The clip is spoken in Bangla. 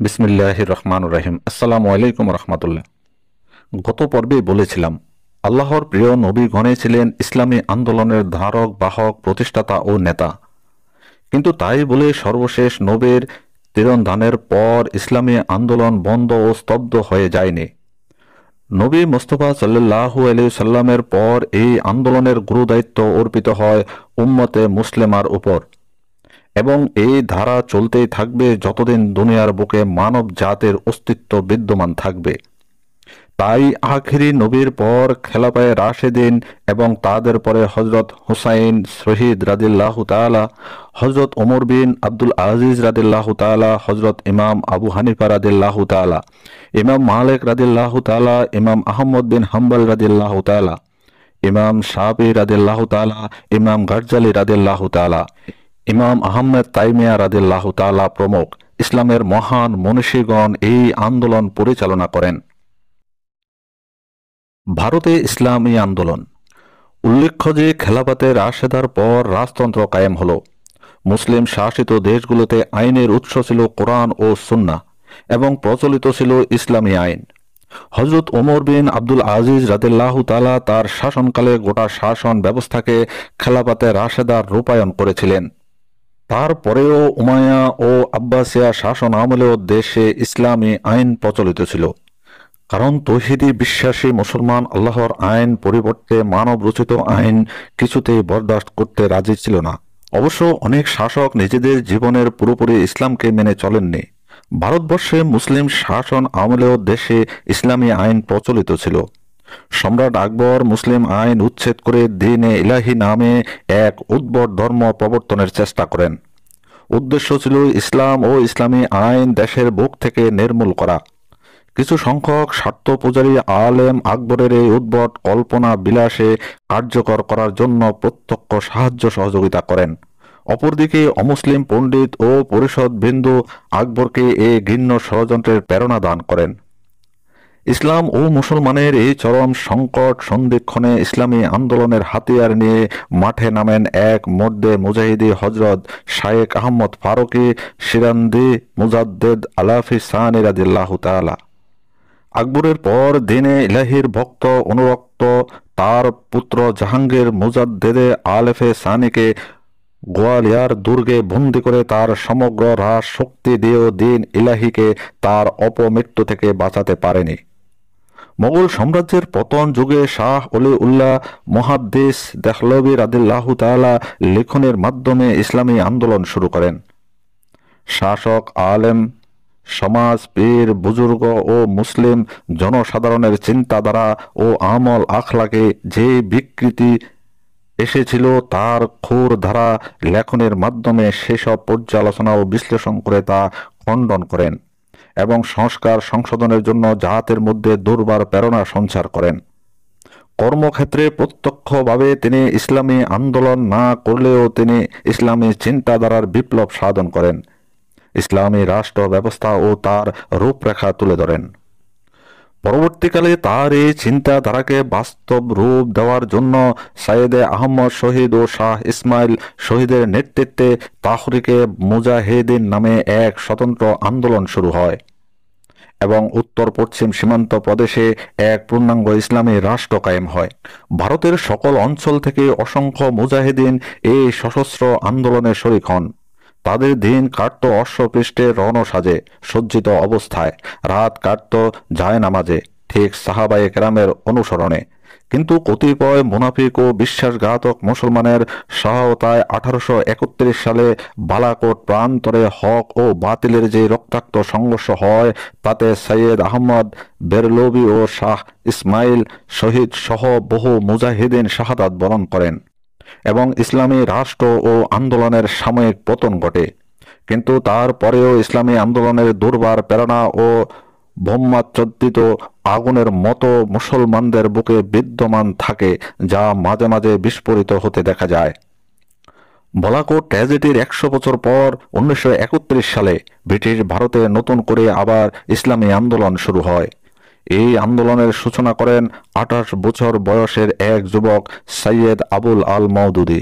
বিসমিল্লাহির রহমানির রহিম। আসসালামু আলাইকুম রহমতুল্লাহ। গত পর্বে বলেছিলাম আল্লাহর প্রিয় নবীগণে ছিলেন ইসলামী আন্দোলনের ধারক বাহক প্রতিষ্ঠাতা ও নেতা, কিন্তু তাই বলে সর্বশেষ নবীর তিরোধানের পর ইসলামী আন্দোলন বন্ধ ও স্তব্ধ হয়ে যায়নি। নবী মুস্তাফা সাল্লাল্লাহু আলাইহি সাল্লামের পর এই আন্দোলনের গুরুদায়িত্ব অর্পিত হয় উম্মতে মুসলিমার উপর, এবং এই ধারা চলতেই থাকবে যতদিন দুনিয়ার বুকে মানব জাতির অস্তিত্ব বিদ্যমান থাকবে। তাই আখিরি নবীর পর খেলাফায়ে রাশেদিন এবং তাদের পরে হজরত হুসাইন শহীদ রাদিল্লাহু তাআলা, হজরত ওমর বিন আব্দুল আজিজ রাদিল্লাহু তাআলা, হজরত ইমাম আবু হানিফা রাদিল্লাহু তাআলা, ইমাম মালিক রাদিল্লাহু তাআলা, ইমাম আহমদ বিন হাম্বল রাদিল্লাহু তাআলা, ইমাম শাফি রাদিল্লাহু তাআলা, ইমাম গাজ্জালি রাদিল্লাহু তাআলা, ইমাম আহমেদ তাইমিয়া রাদিল্লাহু তাআলা প্রমুখ ইসলামের মহান মনীষীগণ এই আন্দোলন পরিচালনা করেন। ভারতে ইসলামী আন্দোলন। উল্লেখ্য যে খেলাফতে রাশেদার পর রাজতন্ত্র কায়েম হল। মুসলিম শাসিত দেশগুলোতে আইনের উৎস ছিল কোরআন ও সুন্নাহ এবং প্রচলিত ছিল ইসলামী আইন। হজরত ওমর বিন আব্দুল আজিজ রাদিল্লাহু তাআলা তার শাসনকালে গোটা শাসন ব্যবস্থাকে খেলাফতে রাশেদার রূপায়ণ করেছিলেন। তারপরেও উমাইয়া ও আব্বাসিয়া শাসন আমলেও দেশে ইসলামী আইন প্রচলিত ছিল, কারণ তৌহিদি বিশ্বাসী মুসলমান আল্লাহর আইন পরিবর্তে মানব রচিত আইন কিছুতেই বরদাস্ত করতে রাজি ছিল না। অবশ্য অনেক শাসক নিজেদের জীবনের পুরোপুরি ইসলামকে মেনে চলেননি। ভারতবর্ষে মুসলিম শাসন আমলেও দেশে ইসলামী আইন প্রচলিত ছিল। সম্রাট আকবর মুসলিম আইন উচ্ছেদ করে দ্বীনে ইলাহি নামে এক উদ্ভট ধর্ম প্রবর্তনের চেষ্টা করেন। উদ্দেশ্য ছিল ইসলাম ও ইসলামী আইন দেশের বুক থেকে নির্মূল করা। কিছু সংখ্যক স্বার্থ পূজারী আলেম আকবরের এই উদ্ভট কল্পনা বিলাসে কার্যকর করার জন্য প্রত্যক্ষ সাহায্য সহযোগিতা করেন। অপরদিকে অমুসলিম পণ্ডিত ও পরিষদ বিন্দু আকবরকে এই ঘৃণ্য ষড়যন্ত্রের প্রেরণা দান করেন। ইসলাম ও মুসলমানের এই চরম সংকট সন্ধিক্ষণে ইসলামী আন্দোলনের হাতিয়ার নিয়ে মাঠে নামেন এক মর্দে মুজাহিদি হজরত শায়েখ আহমদ ফারুকি সিরান্দি মুজাদ্দেদ আলাফি সানি রাদিয়াল্লাহু তাআলা। আকবরের পর দ্বীনে ইলাহির ভক্ত অনুরক্ত তার পুত্র জাহাঙ্গীর মুজাদ্দেদে আলেফে সানিকে গোয়ালিয়ার দুর্গে বন্দী করে তার সমগ্র রাজ শক্তি দিয়েও দ্বীন ইলাহিকে তার অপমৃত্যু থেকে বাঁচাতে পারেনি। মোগল সাম্রাজ্যের পতন যুগে শাহ অলি উল্লাহ মুহাদ্দিস দেহলভী রাদিয়াল্লাহু তাআলা লিখনের মাধ্যমে ইসলামী আন্দোলন শুরু করেন। শাসক, আলেম সমাজ, পীর বুজুর্গ ও মুসলিম জনসাধারণের চিন্তাধারা ও আমল আখলাকে যে বিকৃতি এসেছিল তার ক্ষুর ধারা লেখনের মাধ্যমে সেসব পর্যালোচনা ও বিশ্লেষণ করে তা খণ্ডন করেন এবং সংস্কার সংশোধনের জন্য জাতির মধ্যে দুর্বার প্রেরণা সঞ্চার করেন। কর্মক্ষেত্রে প্রত্যক্ষভাবে তিনি ইসলামী আন্দোলন না করলেও তিনি ইসলামী চিন্তাধারার বিপ্লব সাধন করেন, ইসলামী রাষ্ট্র ব্যবস্থা ও তার রূপরেখা তুলে ধরেন। পরবর্তীকালে তার এই চিন্তাধারাকে বাস্তব রূপ দেওয়ার জন্য সাইয়েদে আহমদ শহীদ ও শাহ ইসমাইল শহীদের নেতৃত্বে তাহরিকে মুজাহিদিন নামে এক স্বতন্ত্র আন্দোলন শুরু হয় এবং উত্তর পশ্চিম সীমান্ত প্রদেশে এক পূর্ণাঙ্গ ইসলামী রাষ্ট্র কায়েম হয়। ভারতের সকল অঞ্চল থেকে অসংখ্য মুজাহিদিন এই সশস্ত্র আন্দোলনে শরিক হন। তাদের দিন কাটত অশ্বপৃষ্ঠে রণসাজে সজ্জিত অবস্থায়, রাত কাটত জায়নামাজে, ঠিক সাহাবায়ে কেরামের অনুসরণে। কিন্তু কতিপয় মুনাফিক ও বিশ্বাসঘাতক মুসলমানের সহায়তায় 1831 সালে বালাকোট প্রান্তরে হক ও বাতিলের যে রক্তাক্ত সংঘর্ষ হয় তাতে সৈয়দ আহমদ বেরলভী ও শাহ ইসমাইল শহীদ সহ বহু মুজাহিদিন শাহাদাত বরণ করেন এবং ইসলামী রাষ্ট্র ও আন্দোলনের সাময়িক পতন ঘটে। কিন্তু তারপরেও ইসলামী আন্দোলনের দুর্বার প্রেরণা ও ব্রহ্মাচ্ছাদিত আগুনের মতো মুসলমানদের বুকে বিদ্যমান থাকে, যা মাঝে মাঝে বিস্ফোরিত হতে দেখা যায়। বালাকোট ট্র্যাজেডির 100 বছর পর 1931 সালে ব্রিটিশ ভারতে নতুন করে আবার ইসলামী আন্দোলন শুরু হয়। এই আন্দোলনের সূচনা করেন 28 বছর বয়সের এক যুবক সৈয়দ আবুল আল মওদুদী।